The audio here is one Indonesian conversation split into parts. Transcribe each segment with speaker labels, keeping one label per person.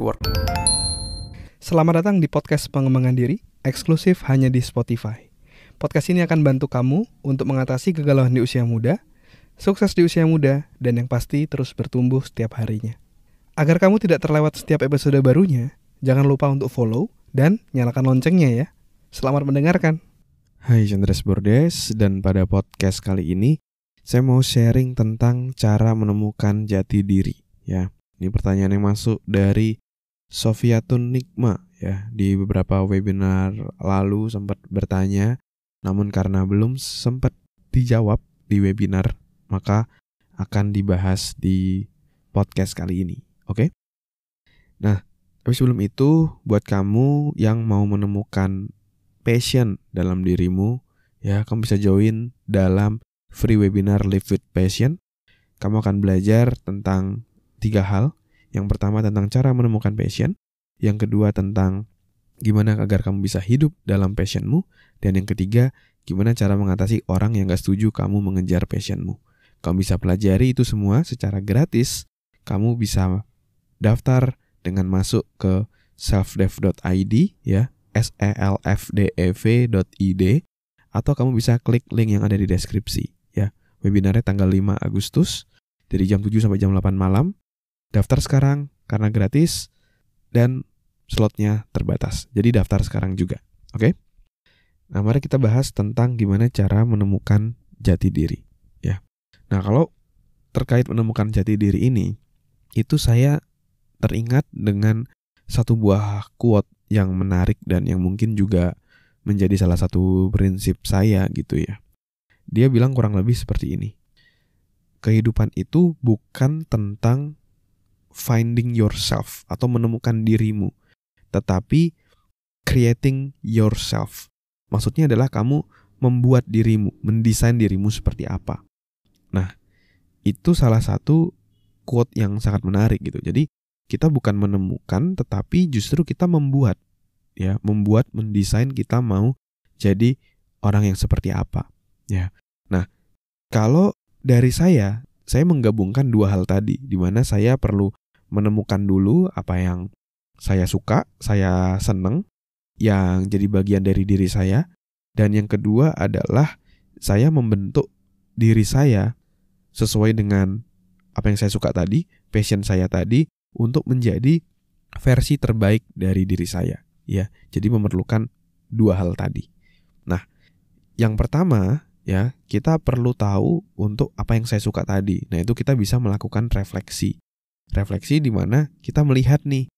Speaker 1: Work. Selamat datang di podcast pengembangan diri, eksklusif hanya di Spotify. Podcast ini akan bantu kamu untuk mengatasi kegalauan di usia muda, sukses di usia muda, dan yang pasti terus bertumbuh setiap harinya. Agar kamu tidak terlewat setiap episode barunya, jangan lupa untuk follow dan nyalakan loncengnya ya. Selamat mendengarkan.
Speaker 2: Hai, Chandras Bordes, dan pada podcast kali ini saya mau sharing tentang cara menemukan jati diri ya. Ini pertanyaan yang masuk dari Sofiatun Nikma ya. Di beberapa webinar lalu sempat bertanya, namun karena belum sempat dijawab di webinar, maka akan dibahas di podcast kali ini. Oke? Nah, tapi sebelum itu, buat kamu yang mau menemukan passion dalam dirimu, ya, kamu bisa join dalam free webinar Live with Passion. Kamu akan belajar tentang 3 hal. Yang pertama tentang cara menemukan passion, yang kedua tentang gimana agar kamu bisa hidup dalam passionmu, dan yang ketiga gimana cara mengatasi orang yang gak setuju kamu mengejar passionmu. Kamu bisa pelajari itu semua secara gratis. Kamu bisa daftar dengan masuk ke selfdev.id ya, selfdev.id, atau kamu bisa klik link yang ada di deskripsi ya. Webinarnya tanggal 5 Agustus dari jam 7 sampai jam 8 malam. Daftar sekarang karena gratis dan slotnya terbatas. Jadi daftar sekarang juga. Oke? Nah, mari kita bahas tentang gimana cara menemukan jati diri ya. Nah, kalau terkait menemukan jati diri ini, itu saya teringat dengan satu buah quote yang menarik dan yang mungkin juga menjadi salah satu prinsip saya gitu ya. Dia bilang kurang lebih seperti ini. Kehidupan itu bukan tentang finding yourself atau menemukan dirimu, tetapi creating yourself. Maksudnya adalah kamu membuat dirimu, mendesain dirimu seperti apa. Nah, itu salah satu quote yang sangat menarik gitu. Jadi kita bukan menemukan, tetapi justru kita membuat, ya, mendesain kita mau jadi orang yang seperti apa, ya. Nah, kalau dari saya menggabungkan 2 hal tadi, di mana saya perlu menemukan dulu apa yang saya suka, saya seneng, yang jadi bagian dari diri saya, dan yang kedua adalah saya membentuk diri saya sesuai dengan apa yang saya suka tadi, passion saya tadi, untuk menjadi versi terbaik dari diri saya, ya. Jadi memerlukan 2 hal tadi. Nah, yang pertama ya, kita perlu tahu untuk apa yang saya suka tadi. Nah, itu kita bisa melakukan refleksi. Refleksi di mana kita melihat nih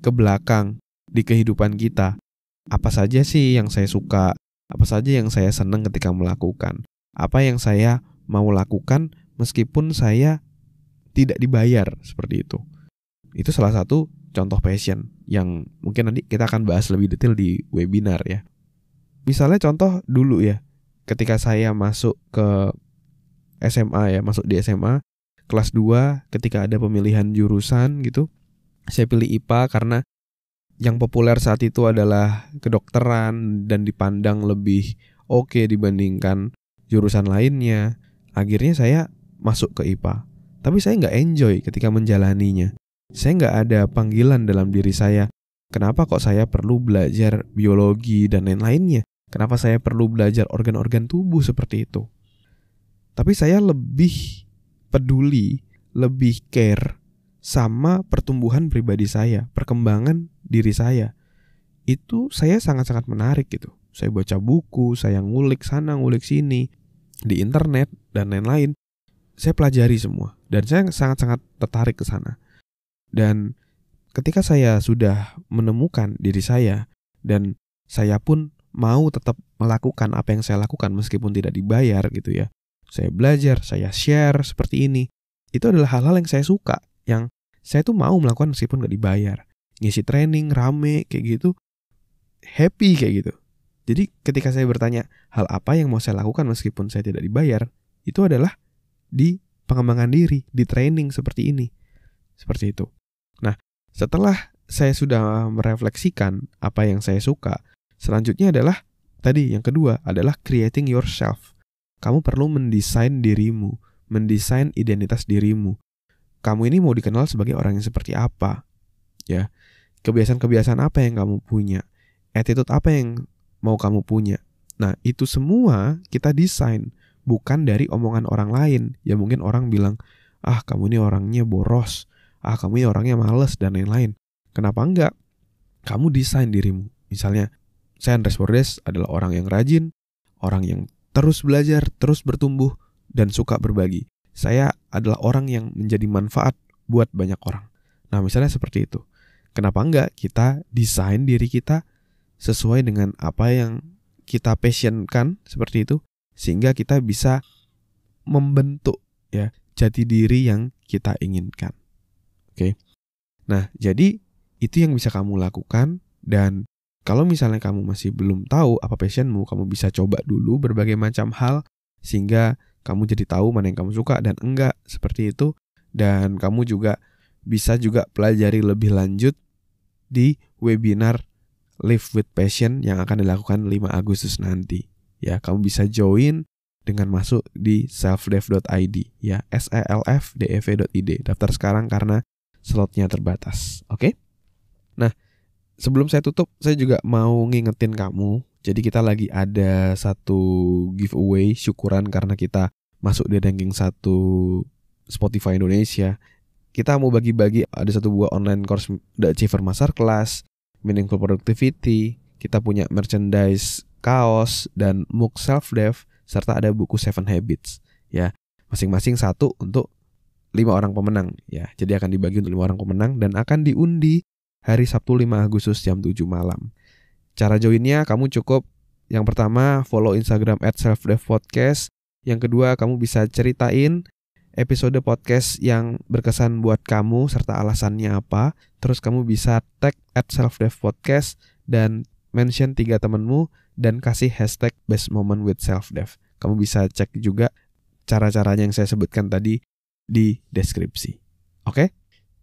Speaker 2: ke belakang di kehidupan kita. Apa saja sih yang saya suka? Apa saja yang saya senang ketika melakukan? Apa yang saya mau lakukan meskipun saya tidak dibayar, seperti itu. Itu salah satu contoh passion yang mungkin nanti kita akan bahas lebih detail di webinar ya. Misalnya contoh dulu ya, ketika saya masuk ke SMA ya, masuk di SMA kelas 2, ketika ada pemilihan jurusan gitu, saya pilih IPA karena yang populer saat itu adalah kedokteran dan dipandang lebih oke dibandingkan jurusan lainnya. Akhirnya saya masuk ke IPA. Tapi saya nggak enjoy ketika menjalaninya. Saya nggak ada panggilan dalam diri saya. Kenapa kok saya perlu belajar biologi dan lain-lainnya? Kenapa saya perlu belajar organ-organ tubuh seperti itu? Tapi saya lebih peduli, lebih care sama pertumbuhan pribadi saya, perkembangan diri saya. Itu saya sangat-sangat menarik gitu. Saya baca buku, saya ngulik sana, ngulik sini, di internet, dan lain-lain. Saya pelajari semua, dan saya sangat-sangat tertarik ke sana. Dan ketika saya sudah menemukan diri saya, dan saya pun mau tetap melakukan apa yang saya lakukan meskipun tidak dibayar gitu ya. Saya belajar, saya share seperti ini. Itu adalah hal-hal yang saya suka, yang saya tuh mau melakukan meskipun gak dibayar. Ngisi training, rame, kayak gitu, happy kayak gitu. Jadi ketika saya bertanya, hal apa yang mau saya lakukan meskipun saya tidak dibayar, itu adalah di pengembangan diri, di training seperti ini. Seperti itu. Nah, setelah saya sudah merefleksikan apa yang saya suka, selanjutnya adalah, tadi yang kedua adalah creating yourself. Kamu perlu mendesain dirimu, mendesain identitas dirimu. Kamu ini mau dikenal sebagai orang yang seperti apa? ya. Kebiasaan-kebiasaan apa yang kamu punya, attitude apa yang mau kamu punya. Nah, itu semua kita desain, bukan dari omongan orang lain. Ya mungkin orang bilang, ah kamu ini orangnya boros, ah kamu ini orangnya males, dan lain-lain. Kenapa enggak? Kamu desain dirimu. Misalnya, saya Andres Bordes adalah orang yang rajin, orang yang terus belajar, terus bertumbuh, dan suka berbagi. Saya adalah orang yang menjadi manfaat buat banyak orang. Nah, misalnya seperti itu. Kenapa enggak kita desain diri kita sesuai dengan apa yang kita passionkan seperti itu, sehingga kita bisa membentuk ya jati diri yang kita inginkan. Oke. Nah, jadi itu yang bisa kamu lakukan, dan kalau misalnya kamu masih belum tahu apa passionmu, kamu bisa coba dulu berbagai macam hal sehingga kamu jadi tahu mana yang kamu suka dan enggak, seperti itu. Dan kamu juga bisa pelajari lebih lanjut di webinar Live with Passion yang akan dilakukan 5 Agustus nanti. Ya, kamu bisa join dengan masuk di selfdev.id ya, selfdev.id. Daftar sekarang karena slotnya terbatas. Oke? Nah, sebelum saya tutup, saya juga mau ngingetin kamu. Jadi kita lagi ada satu giveaway syukuran karena kita masuk di ranking 1 Spotify Indonesia. Kita mau bagi-bagi, ada satu buah online course The Achiever Masterclass, Meaningful Productivity, kita punya merchandise kaos dan MOOC Self-Dev, serta ada buku 7 Habits. Ya, masing-masing satu untuk 5 orang pemenang. Ya, jadi akan dibagi untuk 5 orang pemenang dan akan diundi hari Sabtu 5 Agustus jam 7 malam. Cara joinnya kamu cukup yang pertama follow Instagram @selfdevpodcast. Yang kedua kamu bisa ceritain episode podcast yang berkesan buat kamu serta alasannya apa. Terus kamu bisa tag @selfdevpodcast dan mention 3 temanmu dan kasih hashtag best moment with selfdev. Kamu bisa cek juga cara-caranya yang saya sebutkan tadi di deskripsi. Oke?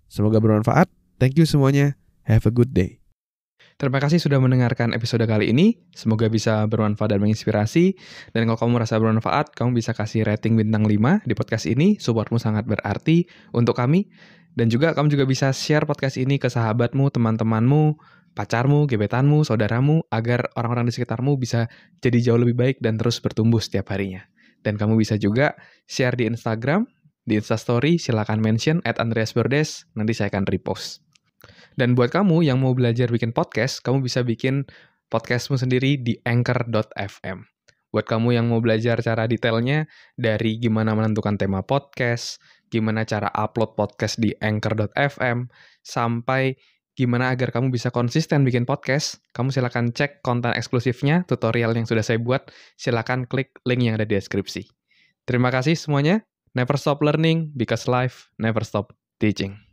Speaker 2: Semoga bermanfaat. Thank you semuanya. Have a good day.
Speaker 1: Terima kasih sudah mendengarkan episode kali ini. Semoga bisa bermanfaat dan menginspirasi. Dan kalau kamu merasa bermanfaat, kamu bisa kasih rating bintang 5 di podcast ini. Supportmu sangat berarti untuk kami. Dan juga kamu juga bisa share podcast ini ke sahabatmu, teman-temanmu, pacarmu, gebetanmu, saudaramu, agar orang-orang di sekitarmu bisa jadi jauh lebih baik dan terus bertumbuh setiap harinya. Dan kamu bisa juga share di Instagram, di Instastory, silakan mention @andreasbordes, nanti saya akan repost. Dan buat kamu yang mau belajar bikin podcast, kamu bisa bikin podcastmu sendiri di anchor.fm. Buat kamu yang mau belajar cara detailnya, dari gimana menentukan tema podcast, gimana cara upload podcast di anchor.fm, sampai gimana agar kamu bisa konsisten bikin podcast, kamu silakan cek konten eksklusifnya, tutorial yang sudah saya buat, silakan klik link yang ada di deskripsi. Terima kasih semuanya. Never stop learning, because life never stop teaching.